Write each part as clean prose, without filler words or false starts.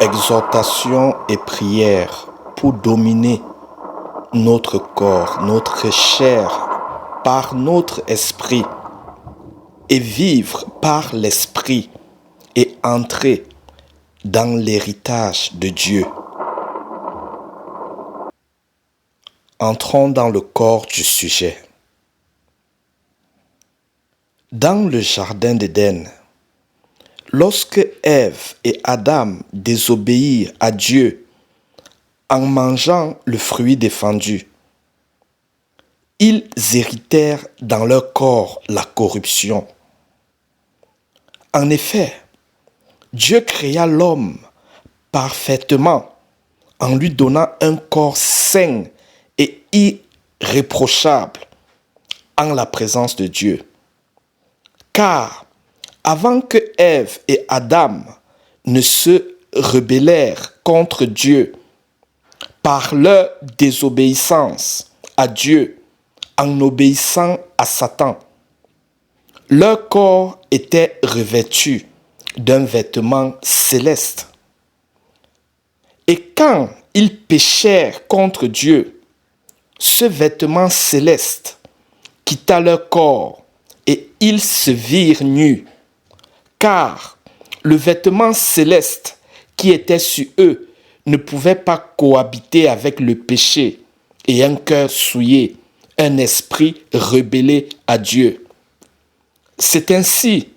Exhortation et prière pour dominer notre corps, notre chair par notre esprit et vivre par l'esprit et entrer dans l'héritage de Dieu. Entrons dans le corps du sujet. Dans le jardin d'Éden, lorsque Ève et Adam désobéirent à Dieu en mangeant le fruit défendu, ils héritèrent dans leur corps la corruption. En effet, Dieu créa l'homme parfaitement en lui donnant un corps sain et irréprochable en la présence de Dieu. Car avant que Ève et Adam ne se rebellèrent contre Dieu par leur désobéissance à Dieu en obéissant à Satan, leur corps était revêtu d'un vêtement céleste. Et quand ils péchèrent contre Dieu, ce vêtement céleste quitta leur corps et ils se virent nus, car le vêtement céleste qui était sur eux ne pouvait pas cohabiter avec le péché et un cœur souillé, un esprit rebellé à Dieu. C'est ainsi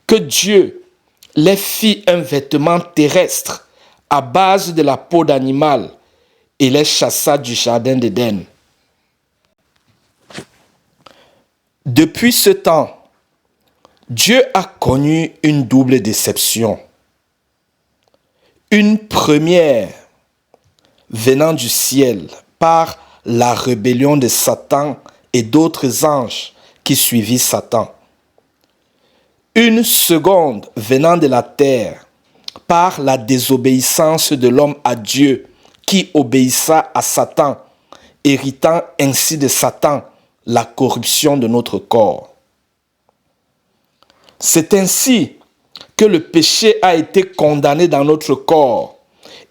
que Dieu les fit un vêtement terrestre à base de la peau d'animal et les chassa du jardin d'Éden. Depuis ce temps, Dieu a connu une double déception. Une première venant du ciel par la rébellion de Satan et d'autres anges qui suivirent Satan. Une seconde venant de la terre par la désobéissance de l'homme à Dieu qui obéissa à Satan, héritant ainsi de Satan la corruption de notre corps. C'est ainsi que le péché a été condamné dans notre corps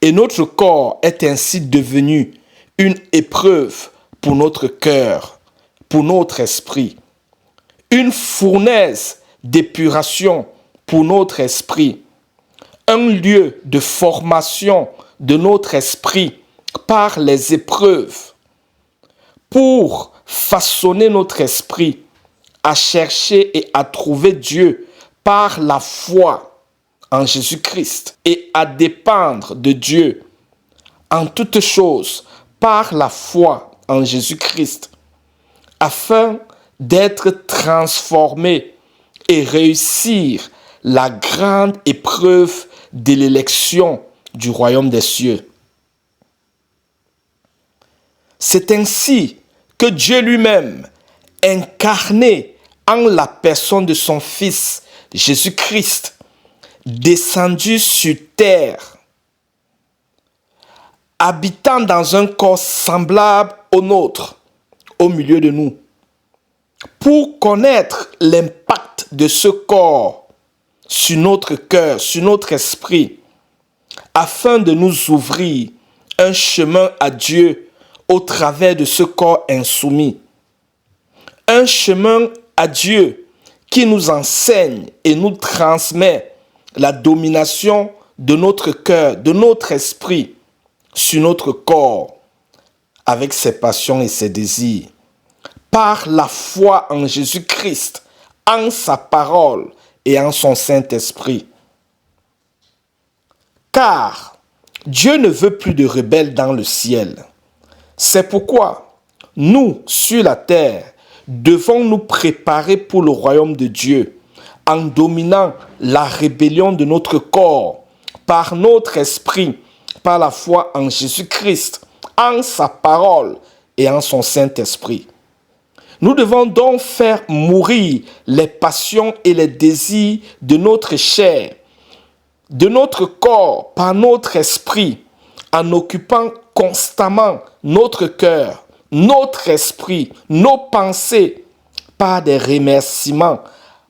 et notre corps est ainsi devenu une épreuve pour notre cœur, pour notre esprit, une fournaise d'épuration pour notre esprit, un lieu de formation de notre esprit par les épreuves, pour façonner notre esprit à chercher et à trouver Dieu par la foi en Jésus-Christ et à dépendre de Dieu en toutes choses par la foi en Jésus-Christ, afin d'être transformé et réussir la grande épreuve de l'élection du royaume des cieux. C'est ainsi que Dieu lui-même, incarné en la personne de son Fils Jésus-Christ, descendu sur terre, habitant dans un corps semblable au nôtre, au milieu de nous, pour connaître l'impact de ce corps sur notre cœur, sur notre esprit, afin de nous ouvrir un chemin à Dieu au travers de ce corps insoumis. Un chemin à Dieu qui nous enseigne et nous transmet la domination de notre cœur, de notre esprit sur notre corps, avec ses passions et ses désirs, par la foi en Jésus-Christ, en sa parole et en son Saint-Esprit. Car Dieu ne veut plus de rebelles dans le ciel. C'est pourquoi nous, sur la terre, devons nous préparer pour le royaume de Dieu en dominant la rébellion de notre corps par notre esprit, par la foi en Jésus-Christ, en sa parole et en son Saint-Esprit. Nous devons donc faire mourir les passions et les désirs de notre chair, de notre corps par notre esprit, en occupant constamment notre cœur, notre esprit, nos pensées, par des remerciements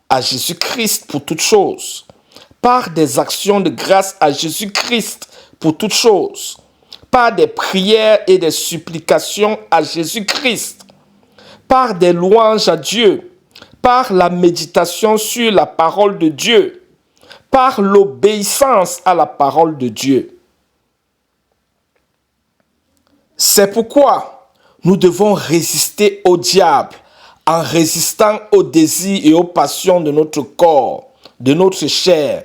à Jésus-Christ pour toutes choses, par des actions de grâce à Jésus-Christ pour toutes choses, par des prières et des supplications à Jésus-Christ, par des louanges à Dieu, par la méditation sur la parole de Dieu, par l'obéissance à la parole de Dieu. C'est pourquoi nous devons résister au diable en résistant aux désirs et aux passions de notre corps, de notre chair.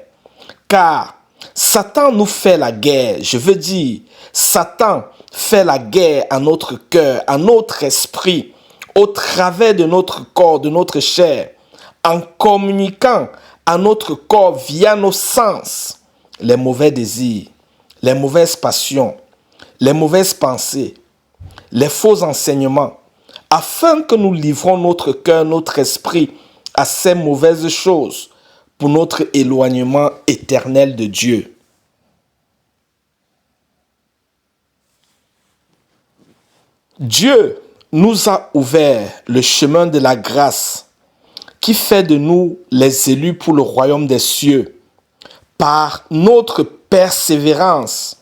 Car Satan nous fait la guerre. Je veux dire, Satan fait la guerre à notre cœur, à notre esprit, au travers de notre corps, de notre chair, en communiquant à notre corps via nos sens les mauvais désirs, les mauvaises passions, les mauvaises pensées, les faux enseignements, afin que nous livrons notre cœur, notre esprit à ces mauvaises choses pour notre éloignement éternel de Dieu. Dieu nous a ouvert le chemin de la grâce qui fait de nous les élus pour le royaume des cieux par notre persévérance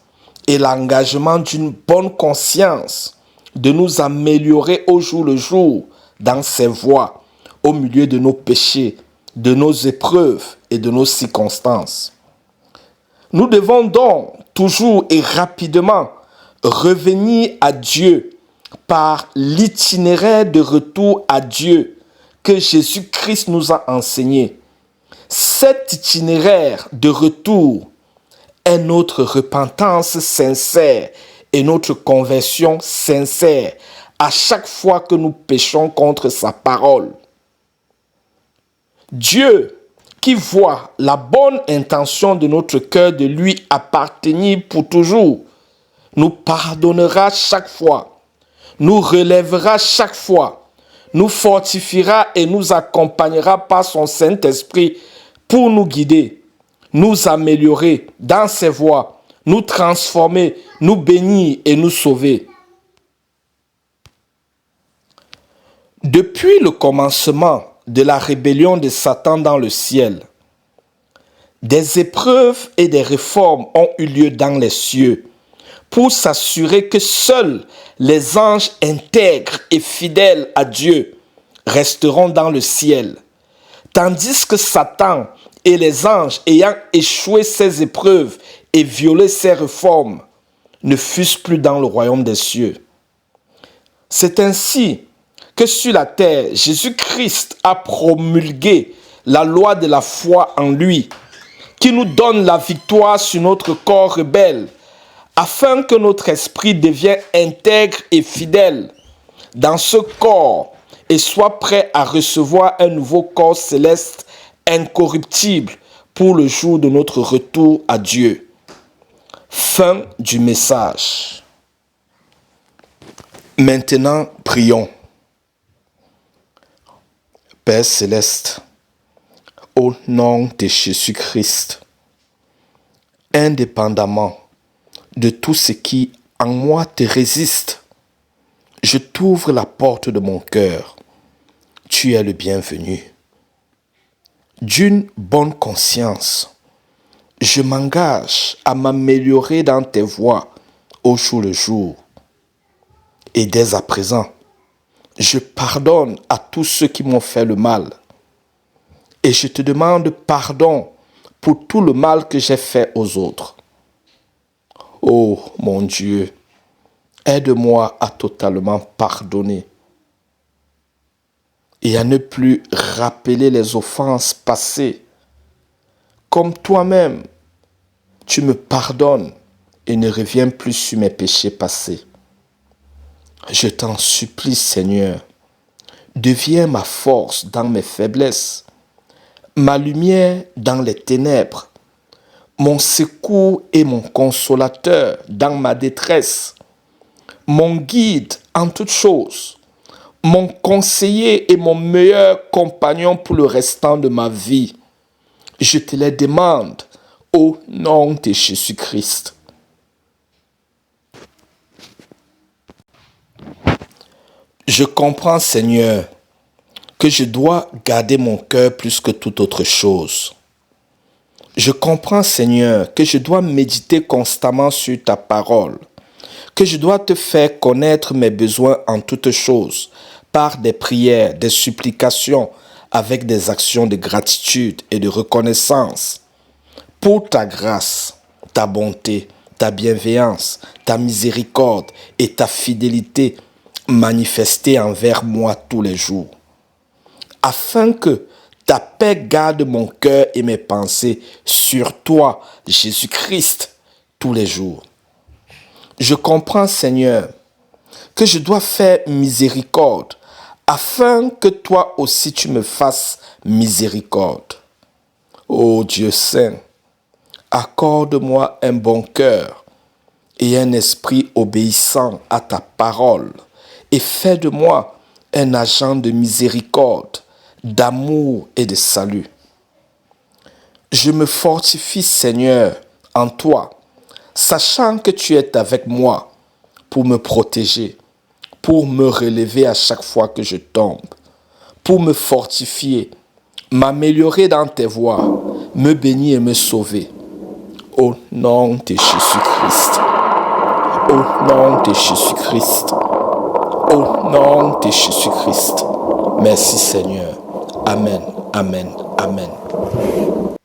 et l'engagement d'une bonne conscience de nous améliorer au jour le jour dans ses voies, au milieu de nos péchés, de nos épreuves et de nos circonstances. Nous devons donc toujours et rapidement revenir à Dieu par l'itinéraire de retour à Dieu que Jésus-Christ nous a enseigné. Cet itinéraire de retour est notre repentance sincère et notre conversion sincère à chaque fois que nous péchons contre sa parole. Dieu, qui voit la bonne intention de notre cœur de lui appartenir pour toujours, nous pardonnera chaque fois, nous relèvera chaque fois, nous fortifiera et nous accompagnera par son Saint-Esprit pour nous guider, nous améliorer dans ses voies, nous transformer, nous bénir et nous sauver. Depuis le commencement de la rébellion de Satan dans le ciel, des épreuves et des réformes ont eu lieu dans les cieux pour s'assurer que seuls les anges intègres et fidèles à Dieu resteront dans le ciel, tandis que Satan et les anges ayant échoué ces épreuves et violé ces réformes ne fussent plus dans le royaume des cieux. C'est ainsi que sur la terre, Jésus-Christ a promulgué la loi de la foi en lui, qui nous donne la victoire sur notre corps rebelle, afin que notre esprit devienne intègre et fidèle dans ce corps et soit prêt à recevoir un nouveau corps céleste incorruptible pour le jour de notre retour à Dieu. Fin du message. Maintenant, prions. Père céleste, au nom de Jésus-Christ, indépendamment de tout ce qui en moi te résiste, je t'ouvre la porte de mon cœur. Tu es le bienvenu. D'une bonne conscience, je m'engage à m'améliorer dans tes voies au jour le jour. Et dès à présent, je pardonne à tous ceux qui m'ont fait le mal. Et je te demande pardon pour tout le mal que j'ai fait aux autres. Oh mon Dieu, aide-moi à totalement pardonner et à ne plus rappeler les offenses passées. Comme toi-même, tu me pardonnes et ne reviens plus sur mes péchés passés. Je t'en supplie, Seigneur, deviens ma force dans mes faiblesses, ma lumière dans les ténèbres, mon secours et mon consolateur dans ma détresse, mon guide en toutes choses, mon conseiller et mon meilleur compagnon pour le restant de ma vie. Je te les demande au nom de Jésus-Christ. Je comprends, Seigneur, que je dois garder mon cœur plus que toute autre chose. Je comprends, Seigneur, que je dois méditer constamment sur ta parole, que je dois te faire connaître mes besoins en toutes choses, par des prières, des supplications, avec des actions de gratitude et de reconnaissance pour ta grâce, ta bonté, ta bienveillance, ta miséricorde et ta fidélité manifestées envers moi tous les jours, afin que ta paix garde mon cœur et mes pensées sur toi, Jésus-Christ, tous les jours. Je comprends, Seigneur, que je dois faire miséricorde, afin que toi aussi tu me fasses miséricorde. Ô Dieu saint, accorde-moi un bon cœur et un esprit obéissant à ta parole, et fais de moi un agent de miséricorde, d'amour et de salut. Je me fortifie, Seigneur, en toi, sachant que tu es avec moi pour me protéger, pour me relever à chaque fois que je tombe, pour me fortifier, m'améliorer dans tes voies, me bénir et me sauver. Au nom de Jésus-Christ. Au nom de Jésus-Christ. Au nom de Jésus-Christ. Merci Seigneur. Amen. Amen. Amen.